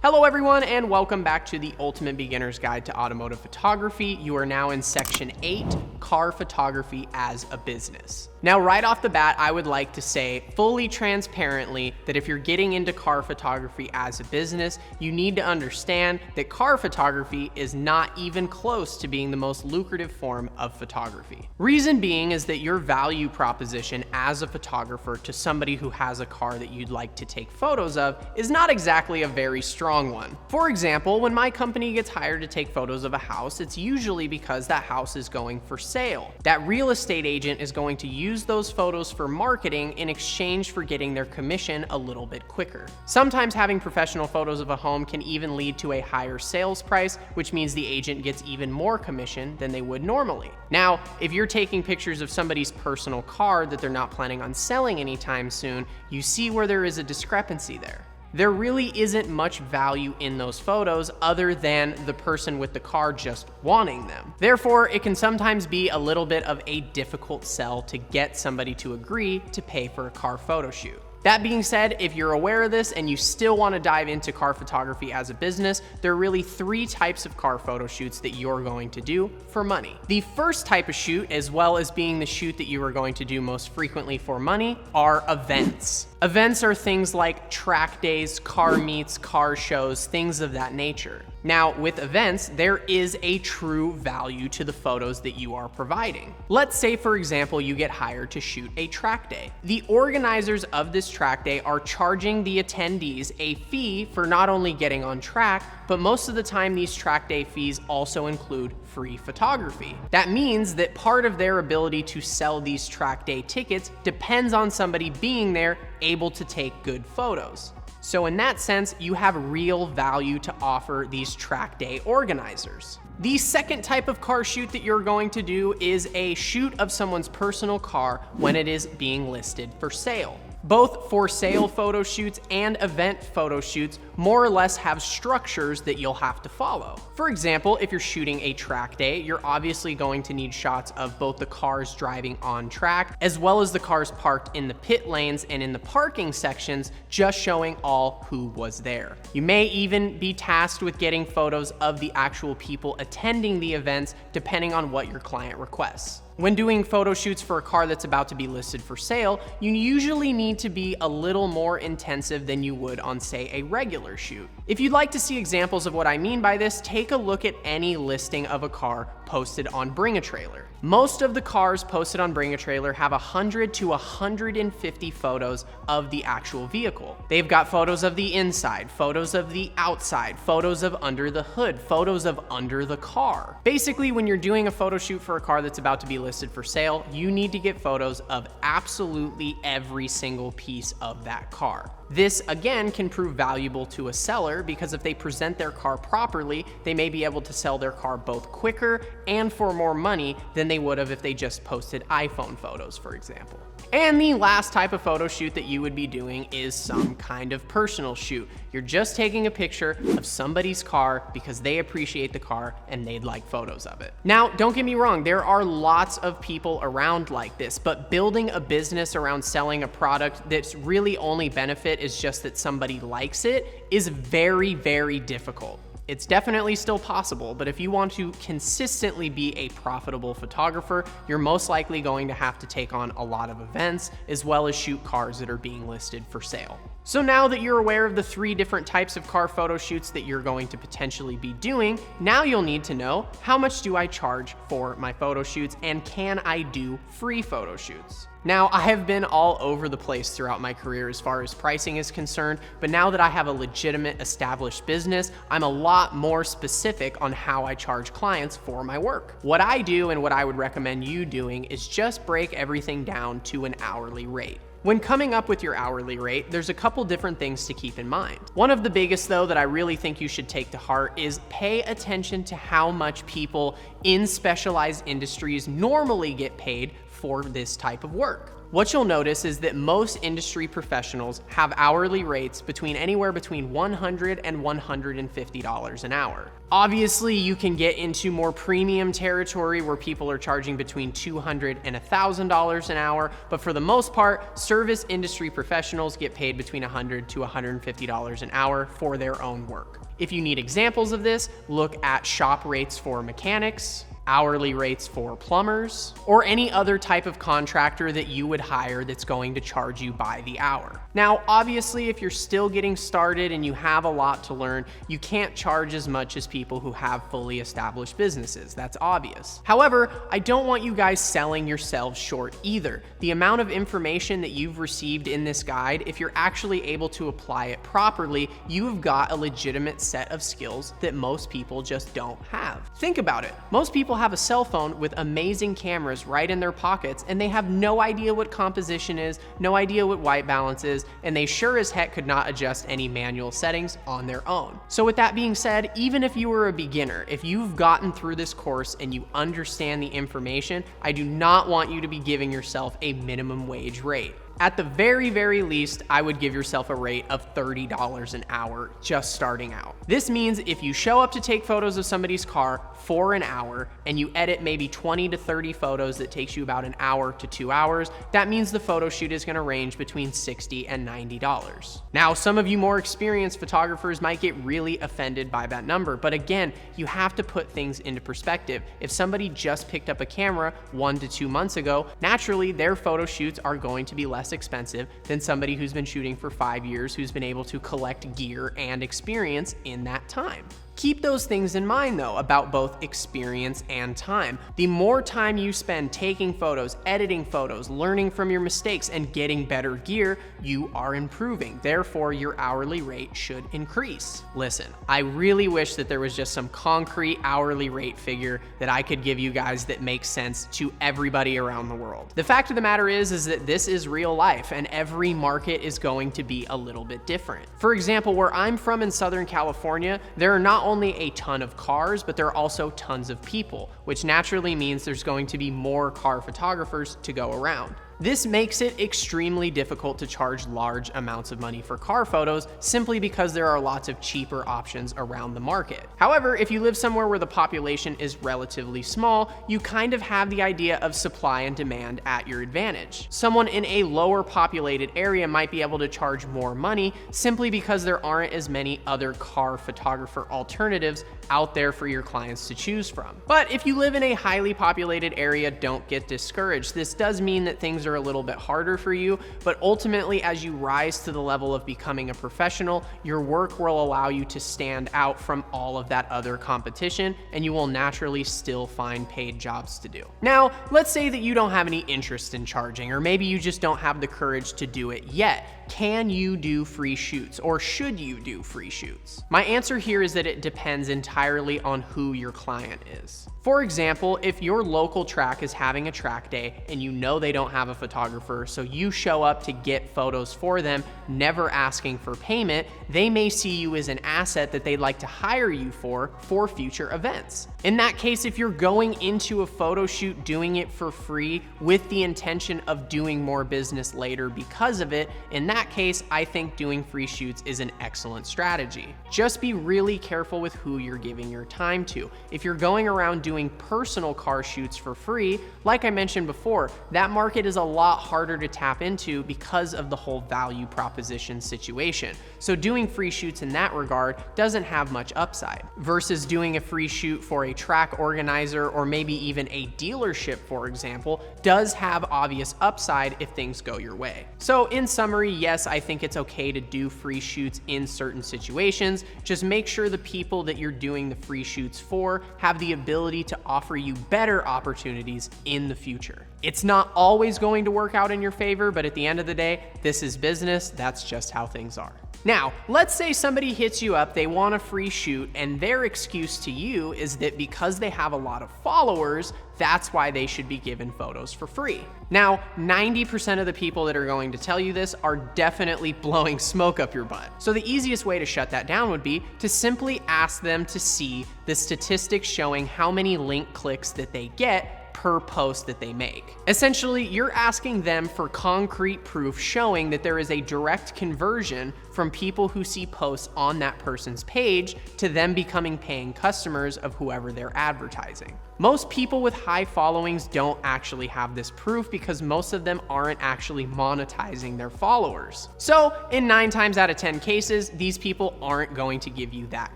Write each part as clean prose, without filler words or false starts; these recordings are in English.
Hello everyone, and welcome back to the Ultimate Beginner's Guide to Automotive Photography. You are now in section 8, Car Photography as a Business. Now, right off the bat, I would like to say fully transparently that if you're getting into car photography as a business, you need to understand that car photography is not even close to being the most lucrative form of photography. Reason being is that your value proposition as a photographer to somebody who has a car that you'd like to take photos of is not exactly a very strong one. For example, when my company gets hired to take photos of a house, it's usually because that house is going for sale. That real estate agent is going to use those photos for marketing in exchange for getting their commission a little bit quicker. Sometimes having professional photos of a home can even lead to a higher sales price, which means the agent gets even more commission than they would normally. Now, if you're taking pictures of somebody's personal car that they're not planning on selling anytime soon, you see where there is a discrepancy there. There really isn't much value in those photos other than the person with the car just wanting them. Therefore, it can sometimes be a little bit of a difficult sell to get somebody to agree to pay for a car photo shoot. That being said, if you're aware of this and you still want to dive into car photography as a business, there are really 3 types of car photo shoots that you're going to do for money. The first type of shoot, as well as being the shoot that you are going to do most frequently for money, are events. Events are things like track days, car meets, car shows, things of that nature. Now, with events, there is a true value to the photos that you are providing. Let's say, for example, you get hired to shoot a track day. The organizers of this track day are charging the attendees a fee for not only getting on track, but most of the time these track day fees also include free photography. That means that part of their ability to sell these track day tickets depends on somebody being there able to take good photos. So in that sense, you have real value to offer these track day organizers. The second type of car shoot that you're going to do is a shoot of someone's personal car when it is being listed for sale. Both for sale photo shoots and event photo shoots more or less have structures that you'll have to follow. For example, if you're shooting a track day, you're obviously going to need shots of both the cars driving on track, as well as the cars parked in the pit lanes and in the parking sections, just showing all who was there. You may even be tasked with getting photos of the actual people attending the events, depending on what your client requests. When doing photo shoots for a car that's about to be listed for sale, you usually need to be a little more intensive than you would on, say, a regular shoot. If you'd like to see examples of what I mean by this, take a look at any listing of a car posted on Bring a Trailer. Most of the cars posted on Bring a Trailer have 100 to 150 photos of the actual vehicle. They've got photos of the inside, photos of the outside, photos of under the hood, photos of under the car. Basically, when you're doing a photo shoot for a car that's about to be listed for sale, you need to get photos of absolutely every single piece of that car. This, again, can prove valuable to a seller because if they present their car properly, they may be able to sell their car both quicker and for more money than they would have if they just posted iPhone photos, for example. And the last type of photo shoot that you would be doing is some kind of personal shoot. You're just taking a picture of somebody's car because they appreciate the car and they'd like photos of it. Now, don't get me wrong, there are lots of people around like this, but building a business around selling a product that's really only benefit is just that somebody likes it is very, very difficult. It's definitely still possible, but if you want to consistently be a profitable photographer, you're most likely going to have to take on a lot of events as well as shoot cars that are being listed for sale. So now that you're aware of the 3 different types of car photo shoots that you're going to potentially be doing, now you'll need to know, how much do I charge for my photo shoots and can I do free photo shoots? Now, I have been all over the place throughout my career as far as pricing is concerned, but now that I have a legitimate established business, I'm a lot more specific on how I charge clients for my work. What I do and what I would recommend you doing is just break everything down to an hourly rate. When coming up with your hourly rate, there's a couple different things to keep in mind. One of the biggest, though, that I really think you should take to heart is pay attention to how much people in specialized industries normally get paid for this type of work. what you'll notice is that most industry professionals have hourly rates anywhere between $100 and $150 an hour. Obviously, you can get into more premium territory where people are charging between $200 and $1,000 an hour, but for the most part, service industry professionals get paid between $100 to $150 an hour for their own work. If you need examples of this, look at shop rates for mechanics, hourly rates for plumbers, or any other type of contractor that you would hire that's going to charge you by the hour. Now, obviously, if you're still getting started and you have a lot to learn, you can't charge as much as people who have fully established businesses. That's obvious. However, I don't want you guys selling yourselves short either. The amount of information that you've received in this guide, if you're actually able to apply it properly, you've got a legitimate set of skills that most people just don't have. Think about it. Most people have a cell phone with amazing cameras right in their pockets, and they have no idea what composition is, no idea what white balance is, and they sure as heck could not adjust any manual settings on their own. So with that being said, even if you were a beginner, if you've gotten through this course and you understand the information, I do not want you to be giving yourself a minimum wage rate. At the very, very least, I would give yourself a rate of $30 an hour just starting out. This means if you show up to take photos of somebody's car for an hour and you edit maybe 20 to 30 photos that takes you about an hour to 2 hours, that means the photo shoot is gonna range between $60 and $90. Now, some of you more experienced photographers might get really offended by that number, but again, you have to put things into perspective. If somebody just picked up a camera 1 to 2 months ago, naturally their photo shoots are going to be less expensive than somebody who's been shooting for 5 years, who's been able to collect gear and experience in that time. Keep those things in mind though about both experience and time. The more time you spend taking photos, editing photos, learning from your mistakes, and getting better gear, you are improving. Therefore, your hourly rate should increase. Listen, I really wish that there was just some concrete hourly rate figure that I could give you guys that makes sense to everybody around the world. The fact of the matter is that this is real life and every market is going to be a little bit different. For example, where I'm from in Southern California, there are not only a ton of cars, but there are also tons of people, which naturally means there's going to be more car photographers to go around. This makes it extremely difficult to charge large amounts of money for car photos simply because there are lots of cheaper options around the market. However, if you live somewhere where the population is relatively small, you kind of have the idea of supply and demand at your advantage. Someone in a lower populated area might be able to charge more money simply because there aren't as many other car photographer alternatives out there for your clients to choose from. But if you live in a highly populated area, don't get discouraged. This does mean that things are a little bit harder for you, but ultimately as you rise to the level of becoming a professional, your work will allow you to stand out from all of that other competition, and you will naturally still find paid jobs to do. Now, let's say that you don't have any interest in charging, or maybe you just don't have the courage to do it yet. Can you do free shoots, or should you do free shoots? My answer here is that it depends entirely on who your client is. For example, if your local track is having a track day and you know they don't have a photographer, so you show up to get photos for them, never asking for payment, they may see you as an asset that they'd like to hire you for future events. In that case, if you're going into a photo shoot doing it for free with the intention of doing more business later because of it, in that case, I think doing free shoots is an excellent strategy. Just be really careful with who you're giving your time to. If you're going around doing personal car shoots for free, like I mentioned before, that market is a lot harder to tap into because of the whole value proposition situation. So doing free shoots in that regard doesn't have much upside, versus doing a free shoot for a track organizer or maybe even a dealership, for example, does have obvious upside if things go your way. So in summary, yes, I think it's okay to do free shoots in certain situations. Just make sure the people that you're doing the free shoots for have the ability to offer you better opportunities in the future. It's not always going to work out in your favor, but at the end of the day, this is business. That's just how things are. Now, let's say somebody hits you up, they want a free shoot, and their excuse to you is that because they have a lot of followers, that's why they should be given photos for free. Now, 90% of the people that are going to tell you this are definitely blowing smoke up your butt. So the easiest way to shut that down would be to simply ask them to see the statistics showing how many link clicks that they get per post that they make. Essentially, you're asking them for concrete proof showing that there is a direct conversion from people who see posts on that person's page to them becoming paying customers of whoever they're advertising. Most people with high followings don't actually have this proof because most of them aren't actually monetizing their followers. So in 9 times out of 10 cases, these people aren't going to give you that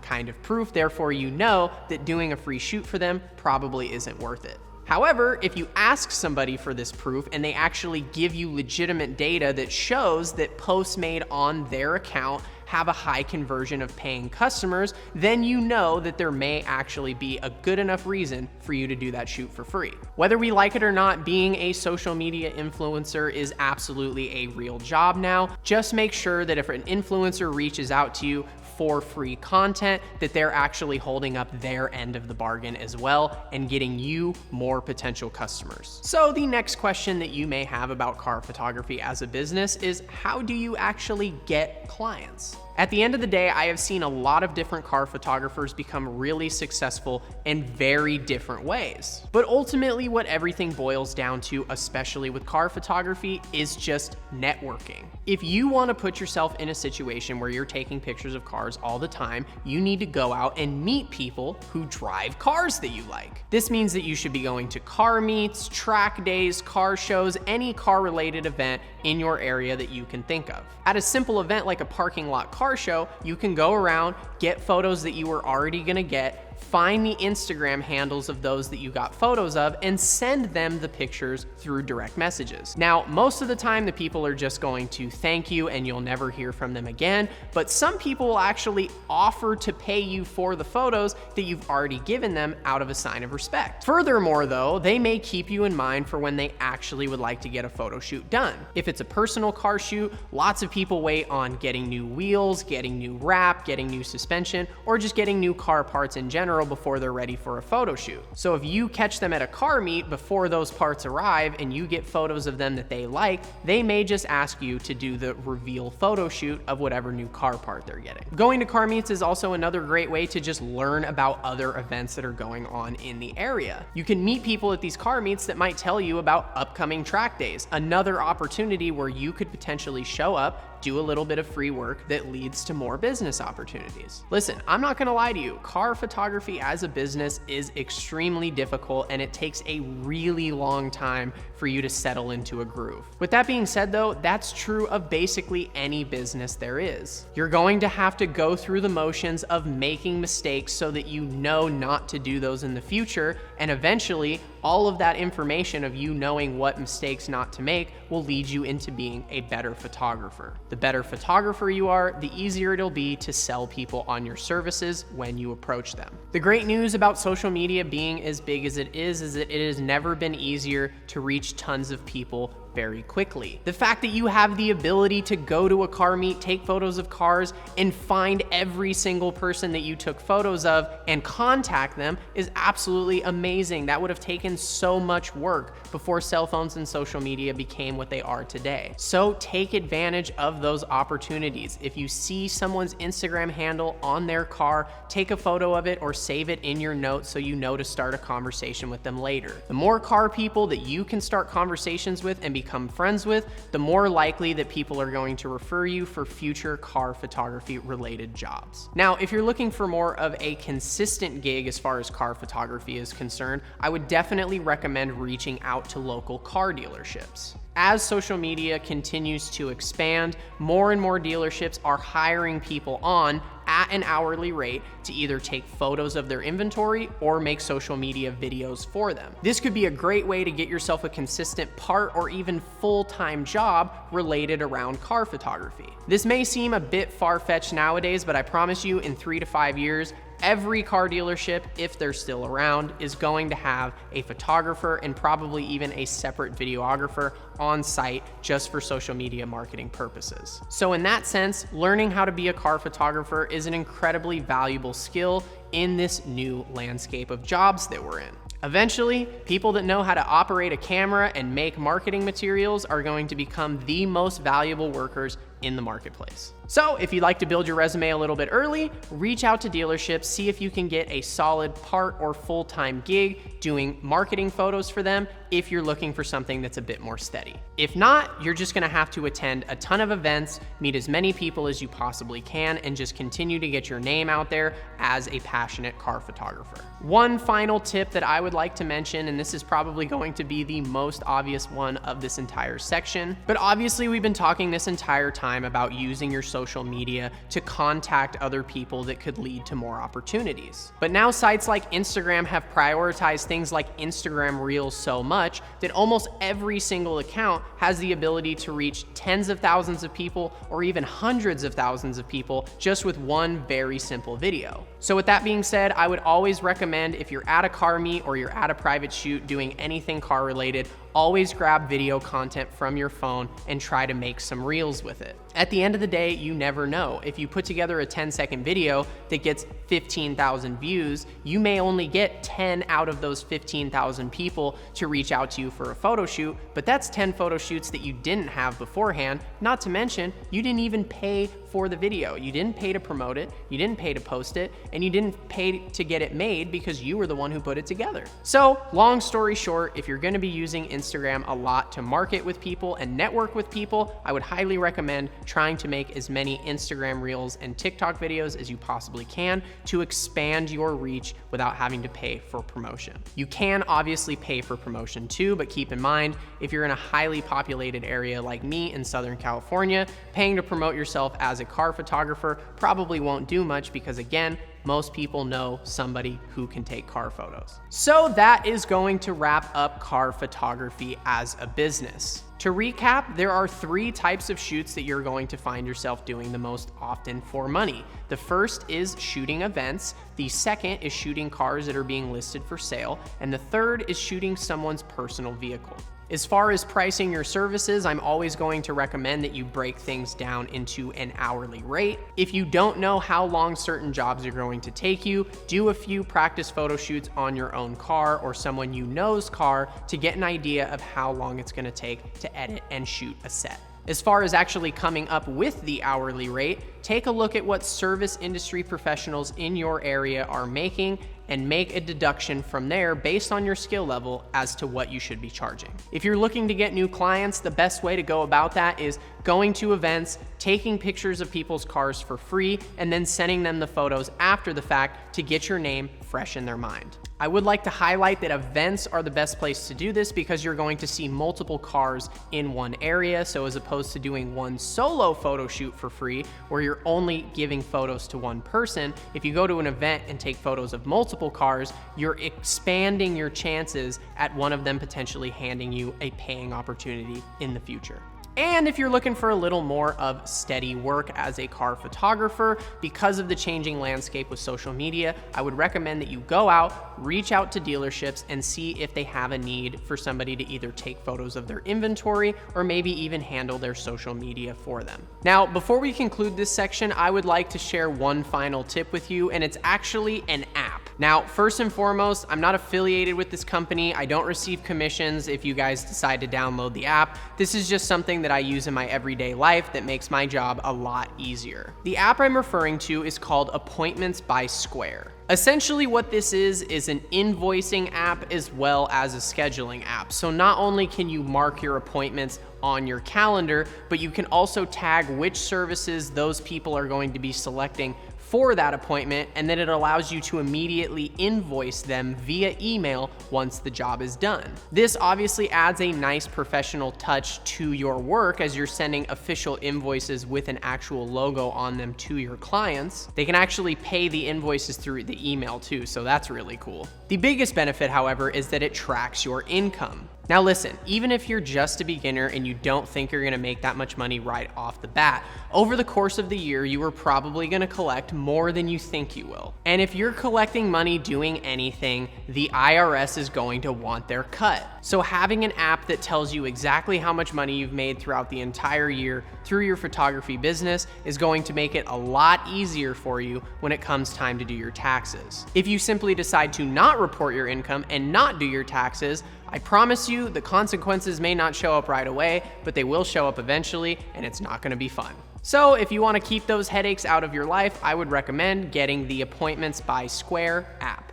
kind of proof. Therefore, you know that doing a free shoot for them probably isn't worth it. However, if you ask somebody for this proof and they actually give you legitimate data that shows that posts made on their account have a high conversion of paying customers, then you know that there may actually be a good enough reason for you to do that shoot for free. Whether we like it or not, being a social media influencer is absolutely a real job now. Just make sure that if an influencer reaches out to you for free content, that they're actually holding up their end of the bargain as well and getting you more potential customers. So the next question that you may have about car photography as a business is, how do you actually get clients? At the end of the day, I have seen a lot of different car photographers become really successful in very different ways. But ultimately, what everything boils down to, especially with car photography, is just networking. If you want to put yourself in a situation where you're taking pictures of cars all the time, you need to go out and meet people who drive cars that you like. This means that you should be going to car meets, track days, car shows, any car-related event in your area that you can think of. At a simple event like a parking lot car show, you can go around, get photos that you were already gonna get, find the Instagram handles of those that you got photos of, and send them the pictures through direct messages. Now, most of the time, the people are just going to thank you and you'll never hear from them again, but some people will actually offer to pay you for the photos that you've already given them out of a sign of respect. Furthermore, though, they may keep you in mind for when they actually would like to get a photo shoot done. If it's a personal car shoot, lots of people wait on getting new wheels, getting new wrap, getting new suspension, or just getting new car parts in general before they're ready for a photo shoot. So if you catch them at a car meet before those parts arrive and you get photos of them that they like, they may just ask you to do the reveal photo shoot of whatever new car part they're getting. Going to car meets is also another great way to just learn about other events that are going on in the area. You can meet people at these car meets that might tell you about upcoming track days, another opportunity where you could potentially show up, do a little bit of free work that leads to more business opportunities. Listen, I'm not gonna lie to you, car photography as a business is extremely difficult and it takes a really long time for you to settle into a groove. With that being said though, that's true of basically any business there is. You're going to have to go through the motions of making mistakes so that you know not to do those in the future, and eventually all of that information of you knowing what mistakes not to make will lead you into being a better photographer. The better photographer you are, the easier it'll be to sell people on your services when you approach them. The great news about social media being as big as it is that it has never been easier to reach tons of people very quickly. The fact that you have the ability to go to a car meet, take photos of cars, and find every single person that you took photos of and contact them is absolutely amazing. That would have taken so much work before cell phones and social media became what they are today. So take advantage of those opportunities. If you see someone's Instagram handle on their car, take a photo of it or save it in your notes so you know to start a conversation with them later. The more car people that you can start conversations with and become friends with, the more likely that people are going to refer you for future car photography related jobs. Now, if you're looking for more of a consistent gig as far as car photography is concerned, I would definitely recommend reaching out to local car dealerships. As social media continues to expand, more and more dealerships are hiring people on at an hourly rate to either take photos of their inventory or make social media videos for them. This could be a great way to get yourself a consistent part or even full-time job related around car photography. This may seem a bit far-fetched nowadays, but I promise you in 3 to 5 years, every car dealership, if they're still around, is going to have a photographer and probably even a separate videographer on site just for social media marketing purposes. So in that sense, learning how to be a car photographer is an incredibly valuable skill in this new landscape of jobs that we're in. Eventually, people that know how to operate a camera and make marketing materials are going to become the most valuable workers in the marketplace. So if you'd like to build your resume a little bit early, reach out to dealerships, see if you can get a solid part or full-time gig doing marketing photos for them if you're looking for something that's a bit more steady. If not, you're just gonna have to attend a ton of events, meet as many people as you possibly can, and just continue to get your name out there as a passionate car photographer. One final tip that I would like to mention, and this is probably going to be the most obvious one of this entire section, but obviously we've been talking this entire time about using your social media to contact other people that could lead to more opportunities. But now sites like Instagram have prioritized things like Instagram Reels so much that almost every single account has the ability to reach tens of thousands of people or even hundreds of thousands of people just with one very simple video. So with that being said, I would always recommend, if you're at a car meet or you're at a private shoot doing anything car related, always grab video content from your phone and try to make some reels with it. At the end of the day, you never know. If you put together a 10-second video that gets 15,000 views, you may only get 10 out of those 15,000 people to reach out to you for a photo shoot, but that's 10 photo shoots that you didn't have beforehand, not to mention you didn't even pay for the video. You didn't pay to promote it, you didn't pay to post it, and you didn't pay to get it made because you were the one who put it together. So, long story short, if you're gonna be using Instagram a lot to market with people and network with people, I would highly recommend trying to make as many Instagram Reels and TikTok videos as you possibly can to expand your reach without having to pay for promotion. You can obviously pay for promotion too, but keep in mind, if you're in a highly populated area like me in Southern California, paying to promote yourself as a car photographer probably won't do much because, again, most people know somebody who can take car photos. So that is going to wrap up car photography as a business. To recap, there are 3 types of shoots that you're going to find yourself doing the most often for money. The first is shooting events, the second is shooting cars that are being listed for sale, and the third is shooting someone's personal vehicle. As far as pricing your services, I'm always going to recommend that you break things down into an hourly rate. If you don't know how long certain jobs are going to take you, do a few practice photo shoots on your own car or someone you know's car to get an idea of how long it's gonna take to edit and shoot a set. As far as actually coming up with the hourly rate, take a look at what service industry professionals in your area are making and make a deduction from there based on your skill level as to what you should be charging. If you're looking to get new clients, the best way to go about that is going to events, taking pictures of people's cars for free, and then sending them the photos after the fact to get your name fresh in their mind. I would like to highlight that events are the best place to do this because you're going to see multiple cars in one area. So as opposed to doing one solo photo shoot for free, where you're only giving photos to one person, if you go to an event and take photos of multiple cars, you're expanding your chances at one of them potentially handing you a paying opportunity in the future. And if you're looking for a little more of steady work as a car photographer, because of the changing landscape with social media, I would recommend that you go out, reach out to dealerships, and see if they have a need for somebody to either take photos of their inventory or maybe even handle their social media for them. Now, before we conclude this section, I would like to share one final tip with you, and it's actually an app. Now, first and foremost, I'm not affiliated with this company. I don't receive commissions if you guys decide to download the app. This is just something that I use in my everyday life that makes my job a lot easier. The app I'm referring to is called Appointments by Square. Essentially what this is an invoicing app as well as a scheduling app. So not only can you mark your appointments on your calendar, but you can also tag which services those people are going to be selecting for that appointment, and then it allows you to immediately invoice them via email once the job is done. This obviously adds a nice professional touch to your work as you're sending official invoices with an actual logo on them to your clients. They can actually pay the invoices through the email too, so that's really cool. The biggest benefit, however, is that it tracks your income. Now listen, even if you're just a beginner and you don't think you're gonna make that much money right off the bat, over the course of the year, you are probably gonna collect more than you think you will. And if you're collecting money doing anything, the IRS is going to want their cut. So having an app that tells you exactly how much money you've made throughout the entire year through your photography business is going to make it a lot easier for you when it comes time to do your taxes. If you simply decide to not report your income and not do your taxes, I promise you, the consequences may not show up right away, but they will show up eventually, and it's not gonna be fun. So if you wanna keep those headaches out of your life, I would recommend getting the Appointments by Square app.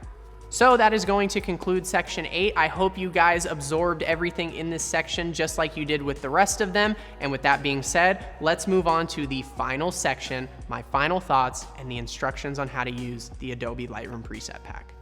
So that is going to conclude section 8. I hope you guys absorbed everything in this section just like you did with the rest of them. And with that being said, let's move on to the final section, my final thoughts, and the instructions on how to use the Adobe Lightroom Preset Pack.